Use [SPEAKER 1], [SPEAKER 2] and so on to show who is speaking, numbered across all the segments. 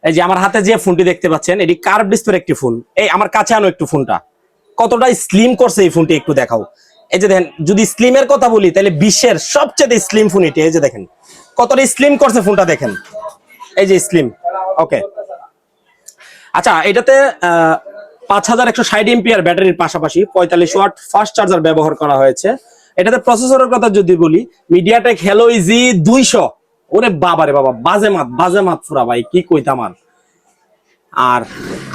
[SPEAKER 1] এই যে আমার হাতে যে ফোনটি দেখতে পাচ্ছেন, এটি কার্ভ ডিসপ্লের একটি ফোন। এই আমার কাছে আনো একটু ফোনটা, কতটা স্লিম করছে এই ফোনটি একটু দেখাও। এই যে দেখেন, যদি স্লিমের কথা বলি তাহলে বিশ্বের সবচেয়ে স্লিম ফোন এটি। এই যে দেখেন কতটা স্লিম করছে ফোনটা, দেখেন এই যে স্লিম। ওকে, আচ্ছা, এটাতে 5160 এমপিআর ব্যাটারির পাশাপাশি 45 ওয়াট ফাস্ট চার্জার ব্যবহার করা হয়েছে। এটাতে প্রসেসরের কথা যদি বলি, মিডিয়াটেক হেলো ইজি 200। ওরে বাবা রে বাবা, বাজে মাত পুরা ভাই, কি কইতাম। আর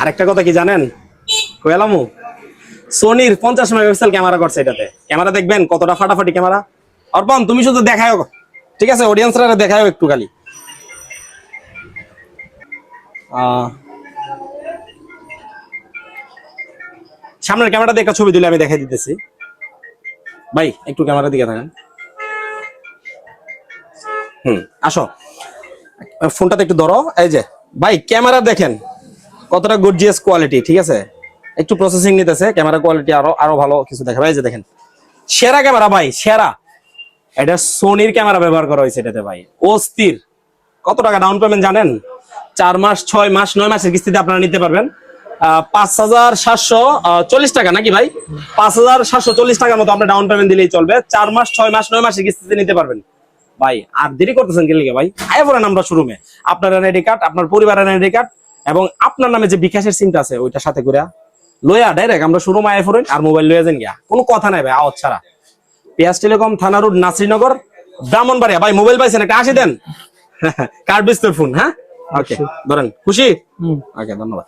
[SPEAKER 1] আরেকটা কথা কি জানেন, কইলামু সোনির 50 মেগাপিক্সেল ক্যামেরা করছে এটাতে। ক্যামেরা দেখবেন কতটা ফাটাফাটি ক্যামেরা। অর্পণ তুমি শুধু দেখাও, ঠিক আছে, অডিয়েন্সরা দেখাও একটু খালি। সামনের ক্যামেরা দেখে ছবি দিলে আমি দেখাই দিতেছি। ভাই একটু ক্যামেরা দিকে থাকেন। আসো, ফোনটাতে একটু ধরো। এই যে ভাই ক্যামেরা দেখেন কতটা গর্জিয়াস কোয়ালিটি, ঠিক আছে। একটু প্রসেসিং নিতেছে, ক্যামেরা কোয়ালিটি আরো ভালো কিছু দেখাবে। এই যে দেখেন সেরা ক্যামেরা ভাই, সেরা। এটা সোনির ক্যামেরা ব্যবহার করা হয়েছে এটাতে ভাই, অস্থির। কত টাকা ডাউন পেমেন্ট জানেন? 4 মাস, 6 মাস, 9 মাসের কিস্তিতে আপনারা নিতে পারবেন। 5740 টাকা নাকি ভাই? 5740 টাকার মতো আপনার ডাউন পেমেন্ট দিলেই চলবে। 4 মাস, 6 মাস, 9 মাসের কিস্তিতে নিতে পারবেন ভাই। আর দেরি করতেছেন কি লিগে ভাই? আয় পড়েন আমরা শোরুমে। আপনার এনআইডি কার্ড, আপনার পরিবারের এনআইডি কার্ড এবং আপনার নামে যে বিকাশের সিমটা আছে ওইটার সাথে করে লইয়া ডাইরেক্ট আমরা শোরুমে আয় পড়েন আর মোবাইল লইয়া যান গিয়া। কোনো কথা নাই ভাই, আওয়াজ ছাড়া। পিয়াস টেলিকম, থানা রোড, নাসরিনগর, ব্রাহ্মণবাড়িয়া। ভাই মোবাইল পাইছেন, একটা আসি দেন। কার্ড বিস্তর ফোন। হ্যাঁ, ওকে, ধরেন। খুশি? ওকে, ধন্যবাদ।